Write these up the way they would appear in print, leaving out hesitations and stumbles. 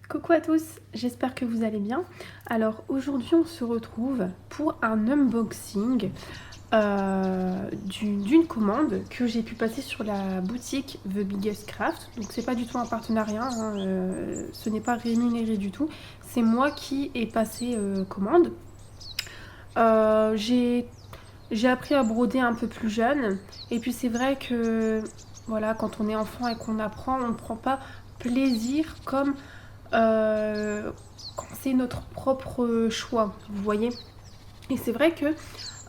Coucou à tous, j'espère que vous allez bien. Alors aujourd'hui on se retrouve pour un unboxing d'une commande que j'ai pu passer sur la boutique The Biggest Craft. Donc c'est pas du tout un partenariat, hein, ce n'est pas rémunéré du tout. C'est moi qui ai passé commande. J'ai appris à broder un peu plus jeune. Et puis c'est vrai que voilà, quand on est enfant et qu'on apprend, on ne prend pas plaisir comme quand c'est notre propre choix, vous voyez. Et c'est vrai que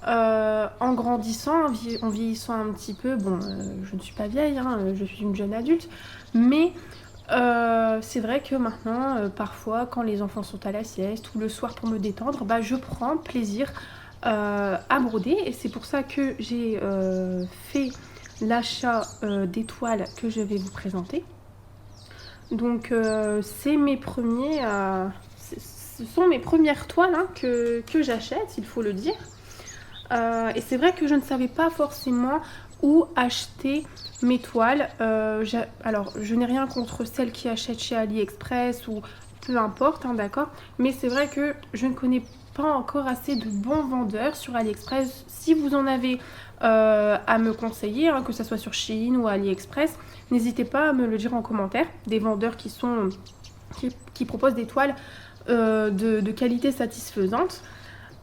en grandissant, en vieillissant un petit peu, bon, je ne suis pas vieille, hein, je suis une jeune adulte, mais c'est vrai que maintenant, parfois, quand les enfants sont à la sieste ou le soir pour me détendre, bah, je prends plaisir à broder. Et c'est pour ça que j'ai fait l'achat des toiles que je vais vous présenter. Donc c'est ce sont mes premières toiles hein, que j'achète, il faut le dire. Et c'est vrai que je ne savais pas forcément où acheter mes toiles. Alors je n'ai rien contre celles qui achètent chez AliExpress ou peu importe, hein, d'accord. Mais c'est vrai que je ne connais pas encore assez de bons vendeurs sur AliExpress. Si vous en avez à me conseiller, hein, que ce soit sur Shein ou AliExpress, n'hésitez pas à me le dire en commentaire. Des vendeurs qui proposent des toiles de qualité satisfaisante.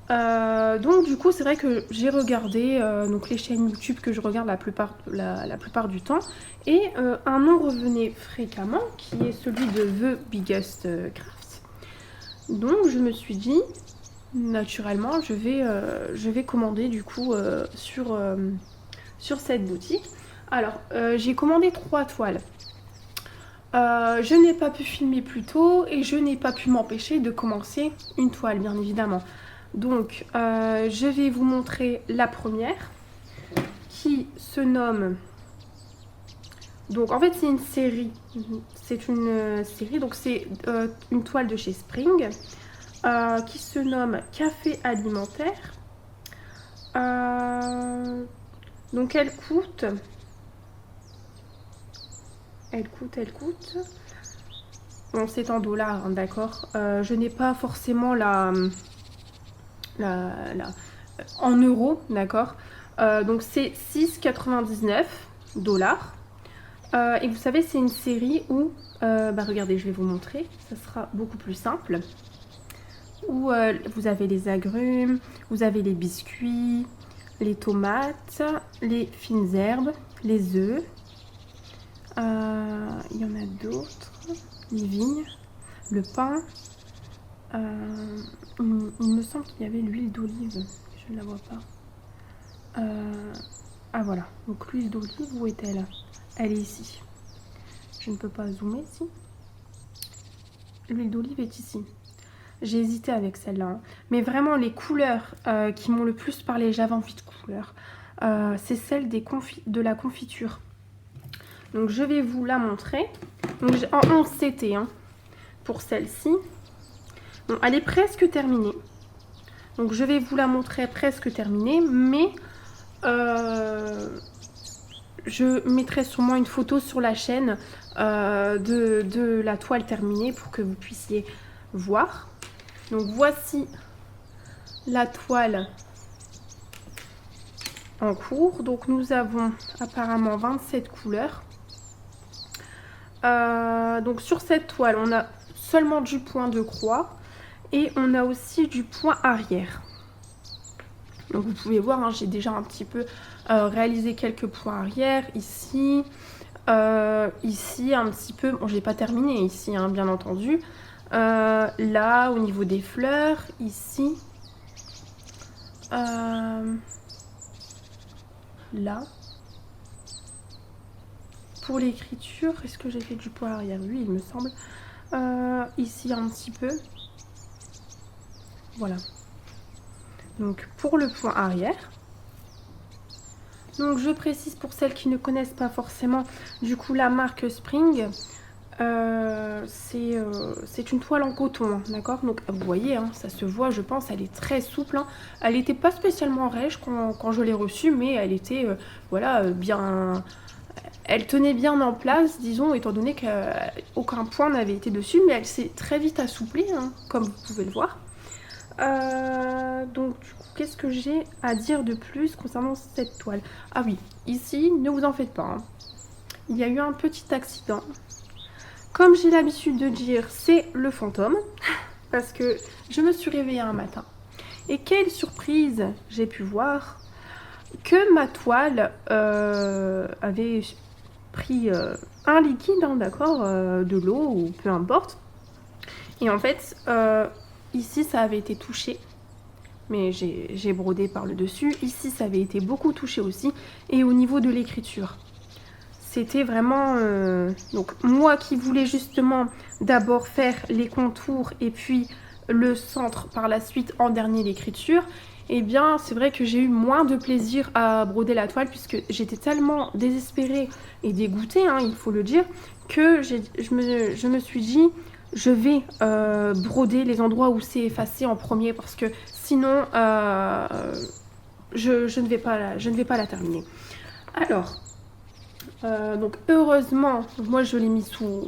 Donc du coup c'est vrai que j'ai regardé donc les chaînes YouTube que je regarde la plupart du temps, et un nom revenait fréquemment qui est celui de The Biggest Craft. Donc je me suis dit naturellement je vais commander du coup sur cette boutique. Alors j'ai commandé 3 toiles. Je n'ai pas pu filmer plus tôt et je n'ai pas pu m'empêcher de commencer une toile, bien évidemment. Donc, je vais vous montrer la première qui se nomme... Donc, en fait, c'est une série. C'est une série, donc c'est une toile de chez Spring qui se nomme Café alimentaire. Donc, elle coûte... Bon, c'est en dollars, hein, d'accord. Je n'ai pas forcément en euros, d'accord. Donc c'est 6,99 dollars. Et vous savez, c'est une série où, regardez, je vais vous montrer, ça sera beaucoup plus simple. Où vous avez les agrumes, vous avez les biscuits, les tomates, les fines herbes, les œufs. Il y en a d'autres, les vignes, le pain. Il me semble qu'il y avait l'huile d'olive, je ne la vois pas. Ah voilà, donc l'huile d'olive, où est-elle? Elle est ici. Je ne peux pas zoomer ici. L'huile d'olive est ici. J'ai hésité avec celle-là, hein. Mais vraiment les couleurs qui m'ont le plus parlé, j'avais envie de couleurs, c'est celle de la confiture. Donc je vais vous la montrer. Donc en 11 CT hein, pour celle-ci. Bon, elle est presque terminée. Donc je vais vous la montrer presque terminée, mais je mettrai sûrement une photo sur la chaîne de la toile terminée pour que vous puissiez voir. Donc voici la toile en cours. Donc nous avons apparemment 27 couleurs. Donc sur cette toile, on a seulement du point de croix et on a aussi du point arrière. Donc vous pouvez voir, hein, j'ai déjà un petit peu réalisé quelques points arrière ici, ici un petit peu. Bon, j'ai pas terminé ici, hein, bien entendu. Là, au niveau des fleurs, ici, là. Pour l'écriture, est-ce que j'ai fait du point arrière? Oui, il me semble. Ici un petit peu. Voilà. Donc pour le point arrière. Donc je précise pour celles qui ne connaissent pas forcément du coup la marque Spring. C'est une toile en coton, hein, d'accord. Donc vous voyez, hein, ça se voit, je pense, elle est très souple, hein. Elle n'était pas spécialement rêche quand je l'ai reçue, mais elle était voilà, bien... elle tenait bien en place, disons, étant donné qu'aucun point n'avait été dessus, mais elle s'est très vite assouplie, hein, comme vous pouvez le voir. Donc du coup, qu'est-ce que j'ai à dire de plus concernant cette toile? Ah oui, ici, ne vous en faites pas, hein. Il y a eu un petit accident. Comme j'ai l'habitude de dire, c'est le fantôme, parce que je me suis réveillée un matin. Et quelle surprise j'ai pu voir que ma toile avait pris un liquide, hein, d'accord, de l'eau ou peu importe. Et en fait, ici, ça avait été touché. Mais j'ai brodé par le dessus. Ici, ça avait été beaucoup touché aussi. Et au niveau de l'écriture, c'était vraiment... donc, moi qui voulais justement d'abord faire les contours et puis le centre par la suite en dernier l'écriture, eh bien, c'est vrai que j'ai eu moins de plaisir à broder la toile puisque j'étais tellement désespérée et dégoûtée, hein, il faut le dire, que je me suis dit... Je vais broder les endroits où c'est effacé en premier parce que sinon je ne vais pas la terminer. Alors, donc heureusement, moi je l'ai mis sous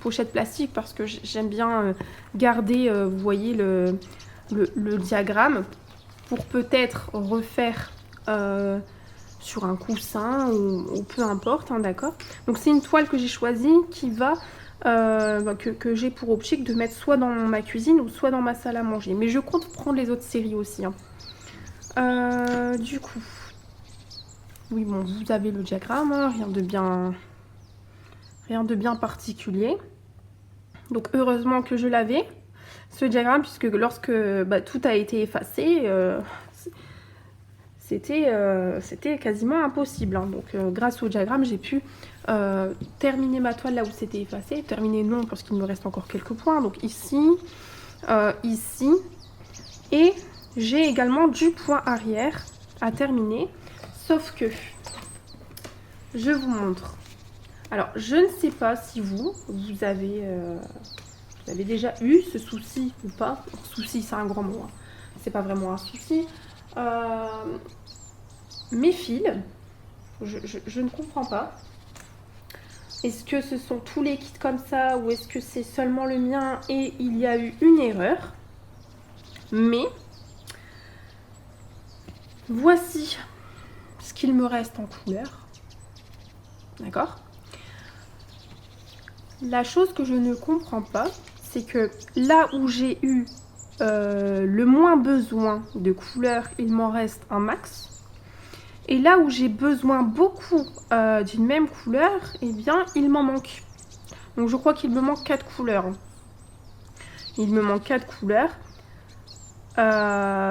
pochette plastique parce que j'aime bien garder, vous voyez, le diagramme pour peut-être refaire sur un coussin ou peu importe, hein, d'accord. Donc c'est une toile que j'ai choisie qui va... que j'ai pour optique de mettre soit dans ma cuisine ou soit dans ma salle à manger. Mais je compte prendre les autres séries aussi, hein. Du coup, oui, bon, vous avez le diagramme, hein, rien de bien particulier. Donc heureusement que je l'avais, ce diagramme, puisque lorsque tout a été effacé, c'était quasiment impossible, hein. Donc grâce au diagramme, j'ai pu terminer ma toile là où c'était effacé. Terminer non, parce qu'il me reste encore quelques points. Donc ici, ici. Et j'ai également du point arrière à terminer. Sauf que, je vous montre. Alors, je ne sais pas si vous avez déjà eu ce souci ou pas. Souci, c'est un grand mot, hein. C'est pas vraiment un souci. Mes fils, je ne comprends pas. Est-ce que ce sont tous les kits comme ça ou est-ce que c'est seulement le mien et il y a eu une erreur? Mais voici ce qu'il me reste en couleur. D'accord? La chose que je ne comprends pas, c'est que là où j'ai eu le moins besoin de couleur, il m'en reste un max. Et là où j'ai besoin beaucoup d'une même couleur, eh bien, il m'en manque. Donc, je crois qu'il me manque 4 couleurs. Il me manque 4 couleurs.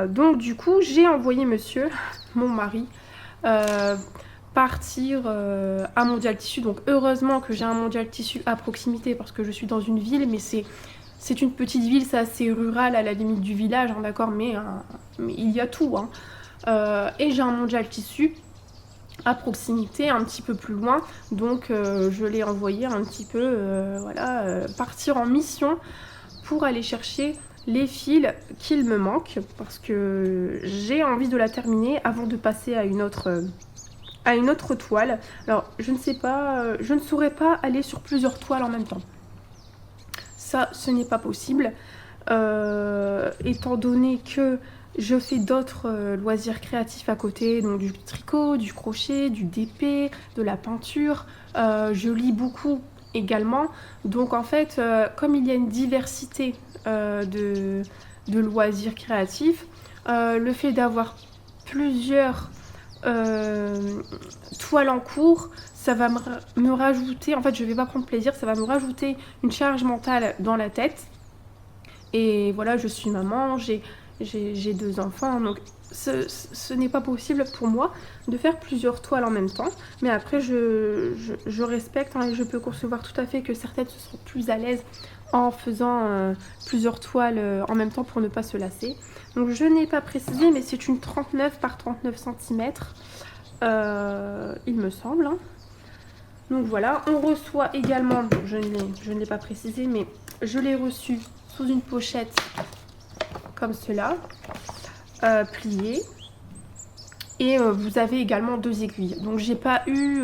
Donc, du coup, j'ai envoyé monsieur, mon mari, partir à Mondial Tissu. Donc, heureusement que j'ai un Mondial Tissu à proximité parce que je suis dans une ville, mais c'est une petite ville, c'est assez rural à la limite du village, hein, d'accord, mais il y a tout, hein. Et j'ai un Mondial Tissu à proximité, un petit peu plus loin, donc je l'ai envoyé un petit peu, voilà, partir en mission pour aller chercher les fils qu'il me manque, parce que j'ai envie de la terminer avant de passer à une autre toile. Alors, je ne sais pas, je ne saurais pas aller sur plusieurs toiles en même temps. Ça, ce n'est pas possible, étant donné que je fais d'autres loisirs créatifs à côté, donc du tricot, du crochet, du DP, de la peinture. Je lis beaucoup également. Donc en fait, comme il y a une diversité de loisirs créatifs, le fait d'avoir plusieurs toiles en cours, ça va me rajouter, en fait je vais pas prendre plaisir, ça va me rajouter une charge mentale dans la tête. Et voilà, je suis maman, j'ai 2 enfants, donc ce n'est pas possible pour moi de faire plusieurs toiles en même temps. Mais après, je respecte, hein, et je peux concevoir tout à fait que certaines se seront plus à l'aise en faisant plusieurs toiles en même temps pour ne pas se lasser. Donc je n'ai pas précisé, mais c'est une 39 par 39 cm, il me semble, hein. Donc voilà, on reçoit également, je ne l'ai pas précisé, mais je l'ai reçu sous une pochette comme cela, pliée. Et vous avez également 2 aiguilles. Donc j'ai pas eu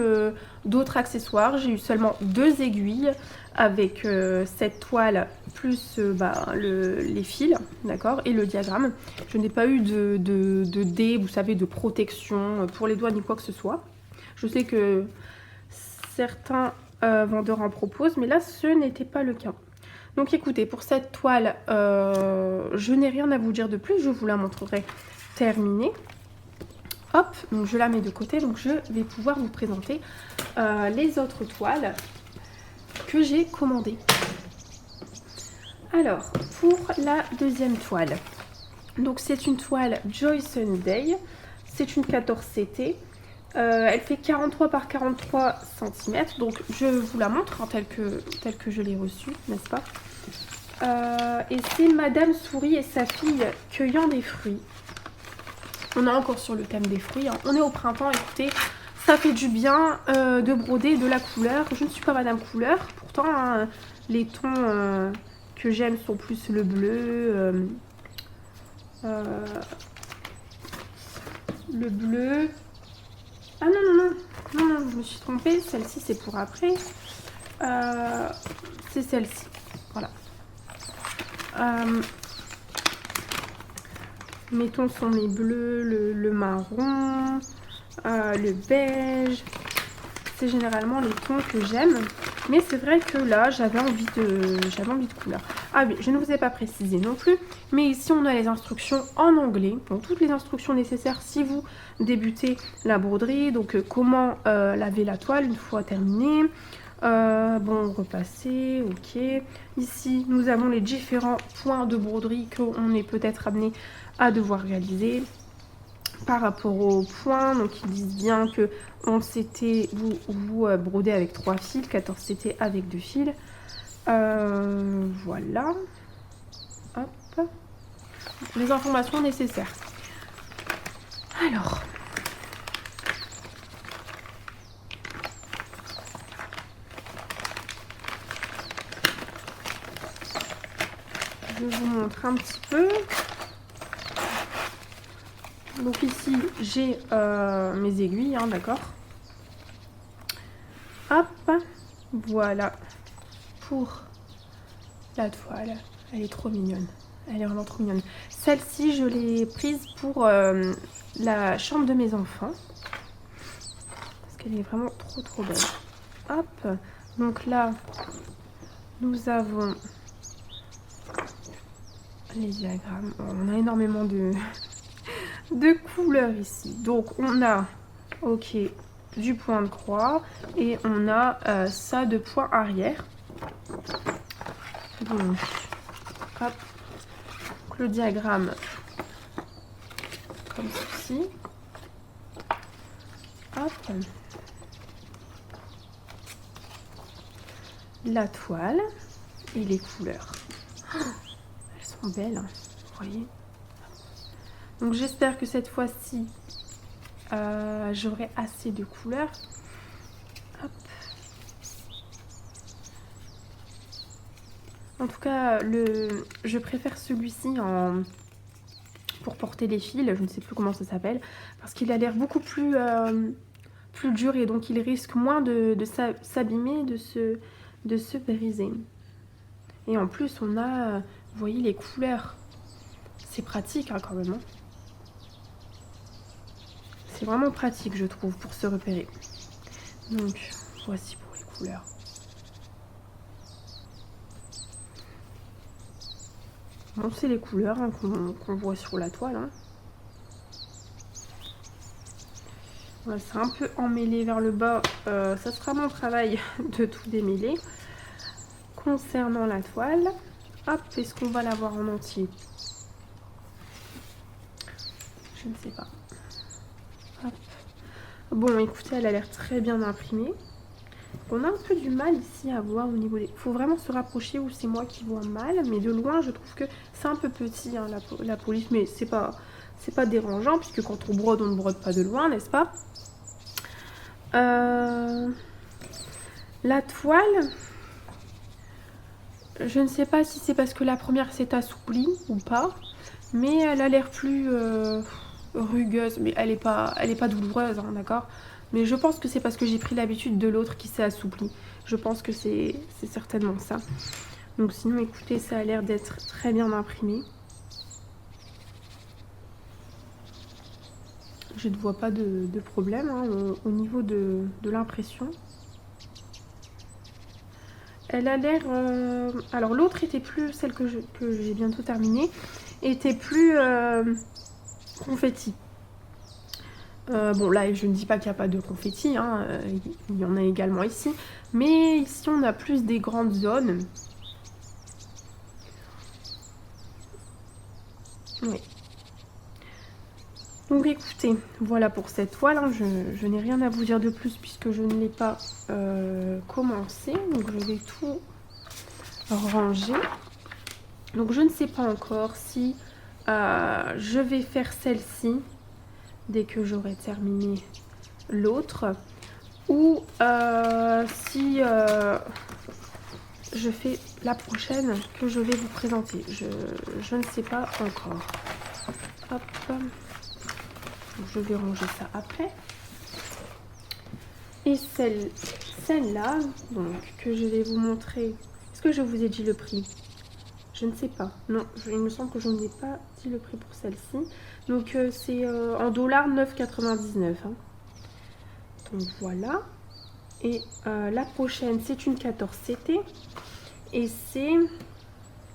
d'autres accessoires, j'ai eu seulement 2 aiguilles avec cette toile plus les fils, d'accord, et le diagramme. Je n'ai pas eu de dés, vous savez, de protection pour les doigts ni quoi que ce soit. Je sais que certains vendeurs en proposent, mais là ce n'était pas le cas. Donc écoutez, pour cette toile, je n'ai rien à vous dire de plus, je vous la montrerai terminée. Hop, donc je la mets de côté, donc je vais pouvoir vous présenter les autres toiles que j'ai commandées. Alors, pour la deuxième toile, donc c'est une toile Joy Sunday, c'est une 14CT, elle fait 43 par 43 cm, donc je vous la montre hein, telle que je l'ai reçue, n'est-ce pas? Et c'est Madame Souris et sa fille cueillant des fruits. On est encore sur le thème des fruits, hein. On est au printemps, écoutez, ça fait du bien de broder de la couleur. Je ne suis pas Madame Couleur, pourtant hein, les tons que j'aime sont plus le bleu, le bleu. Ah non, je me suis trompée, celle-ci c'est pour après. C'est celle-ci, voilà. Mes tons sont les bleus, le marron, le beige. C'est généralement les tons que j'aime. Mais c'est vrai que là, j'avais envie de couleur. Ah oui, je ne vous ai pas précisé non plus. Mais ici, on a les instructions en anglais. Donc, toutes les instructions nécessaires si vous débutez la broderie. Donc, comment laver la toile une fois terminée. Bon, repasser, ok. Ici, nous avons les différents points de broderie qu'on est peut-être amené à devoir réaliser par rapport aux points. Donc, ils disent bien que 11CT, vous brodez avec 3 fils, 14CT avec 2 fils. Voilà. Hop. Les informations nécessaires. Alors... je vous montre un petit peu. Donc ici, j'ai mes aiguilles, hein, d'accord. Hop, voilà pour la toile. Elle est trop mignonne. Elle est vraiment trop mignonne. Celle-ci, je l'ai prise pour la chambre de mes enfants. Parce qu'elle est vraiment trop belle. Hop, donc là, nous avons... les diagrammes, on a énormément de couleurs ici. Donc on a, ok, du point de croix et on a ça de point arrière. Donc, hop, le diagramme comme ceci. Hop, la toile et les couleurs. Belle, hein, vous voyez. Donc j'espère que cette fois-ci j'aurai assez de couleurs. Hop. En tout cas, je préfère celui-ci pour porter les fils. Je ne sais plus comment ça s'appelle, parce qu'il a l'air beaucoup plus dur et donc il risque moins de s'abîmer, de se briser. Et en plus, on a, vous voyez, les couleurs. C'est pratique hein, quand même. Hein. C'est vraiment pratique, je trouve, pour se repérer. Donc, voici pour les couleurs. Bon, c'est les couleurs hein, qu'on voit sur la toile. Hein. Voilà, c'est un peu emmêlé vers le bas. Ça sera mon travail de tout démêler. Concernant la toile, hop, est-ce qu'on va l'avoir en entier? Je ne sais pas. Hop. Bon, écoutez, elle a l'air très bien imprimée. On a un peu du mal ici à voir au niveau des... Il faut vraiment se rapprocher ou c'est moi qui vois mal. Mais de loin, je trouve que c'est un peu petit, hein, la police. Mais c'est pas dérangeant, puisque quand on brode, on ne brode pas de loin, n'est-ce pas? La toile... je ne sais pas si c'est parce que la première s'est assouplie ou pas, mais elle a l'air plus rugueuse, mais elle est pas douloureuse, hein, d'accord. Mais je pense que c'est parce que j'ai pris l'habitude de l'autre qui s'est assoupli. Je pense que c'est certainement ça. Donc sinon, écoutez, ça a l'air d'être très bien imprimé. Je ne vois pas de problème hein, au niveau de l'impression. Elle a l'air... alors l'autre était plus... Celle que j'ai bientôt terminée était plus confetti. Bon là je ne dis pas qu'il n'y a pas de confetti, hein, il y en a également ici. Mais ici on a plus des grandes zones. Oui. Donc écoutez, voilà pour cette toile, hein. Je n'ai rien à vous dire de plus puisque je ne l'ai pas commencé. Donc je vais tout ranger. Donc je ne sais pas encore si je vais faire celle-ci dès que j'aurai terminé l'autre ou si je fais la prochaine que je vais vous présenter. Je ne sais pas encore. Hop. Je vais ranger ça après. Et celle-là, donc, que je vais vous montrer. Est-ce que je vous ai dit le prix? Je ne sais pas. Non, il me semble que je n'ai pas dit le prix pour celle-ci. Donc, c'est en dollars 9,99. Hein. Donc, voilà. Et la prochaine, c'est une 14CT. Et c'est...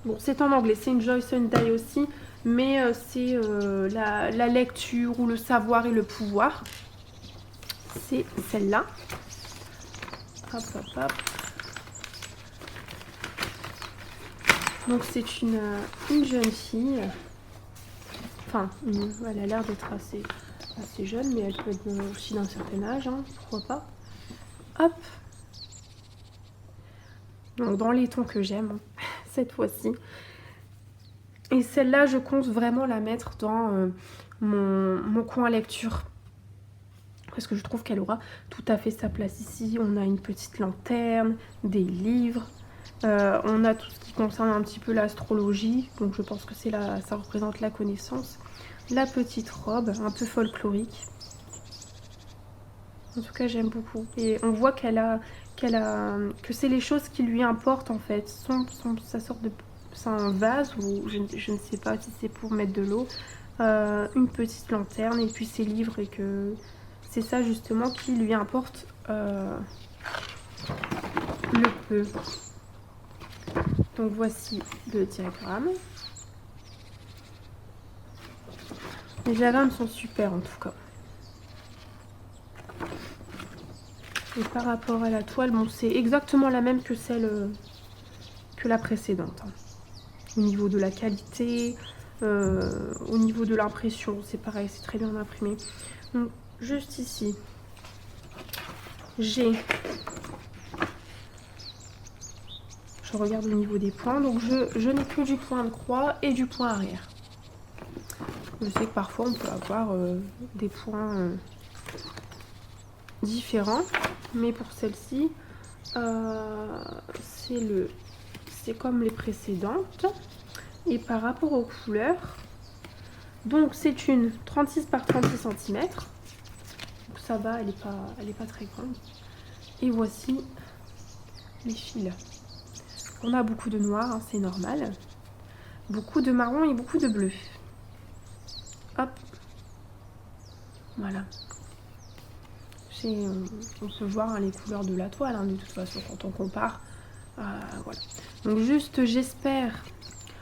Bon, c'est en anglais. C'est une Joyce & Dye aussi. Mais c'est la lecture ou le savoir et le pouvoir. C'est celle-là. Hop, hop, hop. Donc c'est une jeune fille. Enfin, elle a l'air d'être assez jeune, mais elle peut être aussi d'un certain âge, hein, pourquoi pas. Hop. Donc dans les tons que j'aime, hein, cette fois-ci. Et celle-là, je compte vraiment la mettre dans mon coin lecture. Parce que je trouve qu'elle aura tout à fait sa place ici. On a une petite lanterne, des livres. On a tout ce qui concerne un petit peu l'astrologie. Donc je pense que ça représente la connaissance. La petite robe, un peu folklorique. En tout cas, j'aime beaucoup. Et on voit que c'est les choses qui lui importent en fait. Sa sorte de... C'est un vase ou je ne sais pas si c'est pour mettre de l'eau. Une petite lanterne et puis ses livres et que c'est ça justement qui lui importe le peu. Donc voici le diagramme. Les diagrammes sont super en tout cas. Et par rapport à la toile, bon, c'est exactement la même que celle que la précédente. Hein. Au niveau de la qualité, au niveau de l'impression, c'est pareil, c'est très bien imprimé. Donc juste ici, j'ai... Je regarde au niveau des points, donc je n'ai que du point de croix et du point arrière. Je sais que parfois on peut avoir des points différents, mais pour celle-ci, c'est comme les précédentes. Et par rapport aux couleurs, donc c'est une 36 par 36 cm. Donc ça va, elle est pas très grande. Et voici les fils. On a beaucoup de noir, hein, c'est normal. Beaucoup de marron et beaucoup de bleu. Hop. Voilà. On peut voir hein, les couleurs de la toile, hein, de toute façon, quand on compare. Voilà. Donc juste, j'espère...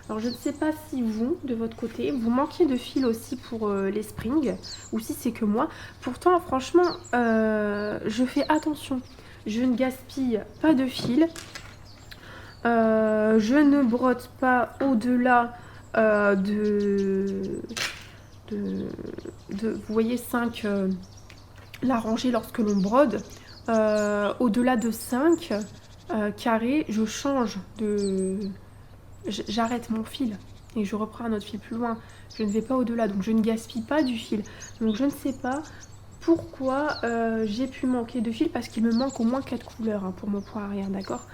Alors je ne sais pas si vous, de votre côté, vous manquez de fil aussi pour les springs, ou si c'est que moi. Pourtant, franchement, je fais attention. Je ne gaspille pas de fil. Je ne brode pas au-delà vous voyez, 5, la rangée lorsque l'on brode. Au-delà de 5 carrés, je change de... J'arrête mon fil et je reprends un autre fil plus loin. Je ne vais pas au-delà, donc je ne gaspille pas du fil. Donc je ne sais pas pourquoi j'ai pu manquer de fil, parce qu'il me manque au moins 4 couleurs hein, pour mon point arrière, d'accord.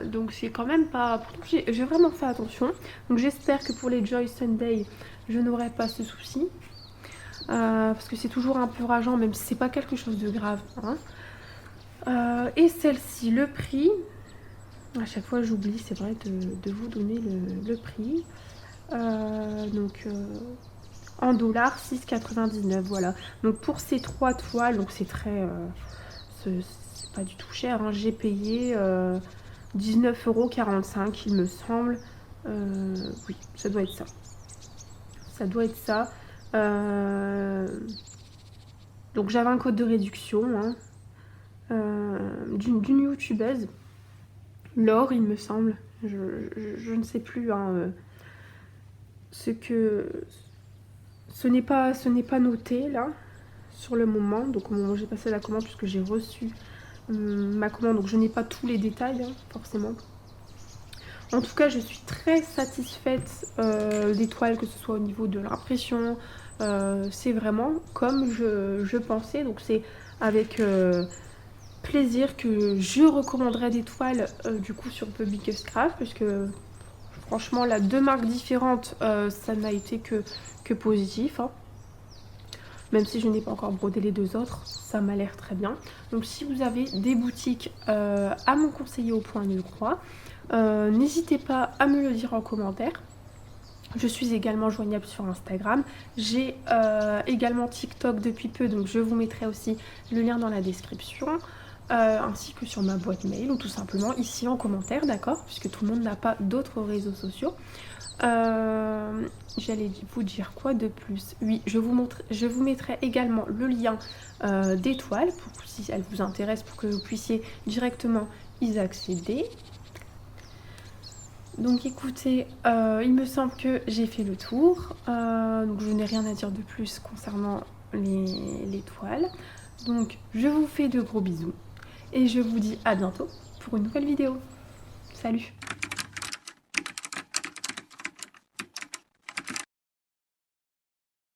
Donc c'est quand même pas... Pourtant j'ai vraiment fait attention. Donc j'espère que pour les Joyce & Dye, je n'aurai pas ce souci. parce que c'est toujours un peu rageant, même si c'est pas quelque chose de grave, hein. Et celle-ci, le prix, à chaque fois j'oublie, c'est vrai, de vous donner le prix. Donc en dollars, 6,99, voilà. Donc pour ces 3 toiles, donc c'est très... c'est pas du tout cher, hein. J'ai payé 19,45 € il me semble. Oui, ça doit être ça. Ça doit être ça. Donc j'avais un code de réduction, hein, d'une youtubeuse, Laure il me semble. Je ne sais plus, hein, ce n'est pas noté là sur le moment. Donc au moment où j'ai passé la commande, puisque j'ai reçu ma commande, donc je n'ai pas tous les détails, hein, forcément. En tout cas, je suis très satisfaite des toiles, que ce soit au niveau de l'impression. C'est vraiment comme je pensais. Donc c'est avec plaisir que je recommanderais des toiles du coup sur The Biggest Craft, puisque franchement, là, 2 marques différentes, ça n'a été que positif, hein. Même si je n'ai pas encore brodé les 2 autres, ça m'a l'air très bien. Donc si vous avez des boutiques à me conseiller au point de croix, n'hésitez pas à me le dire en commentaire. Je suis également joignable sur Instagram. J'ai également TikTok depuis peu, donc je vous mettrai aussi le lien dans la description. Ainsi que sur ma boîte mail, ou tout simplement ici en commentaire, d'accord, puisque tout le monde n'a pas d'autres réseaux sociaux. J'allais vous dire quoi de plus? Oui, je vous mettrai également le lien des toiles, pour, si elles vous intéressent, pour que vous puissiez directement y accéder. Donc écoutez, il me semble que j'ai fait le tour, donc je n'ai rien à dire de plus concernant les toiles. Donc je vous fais de gros bisous et je vous dis à bientôt pour une nouvelle vidéo. Salut!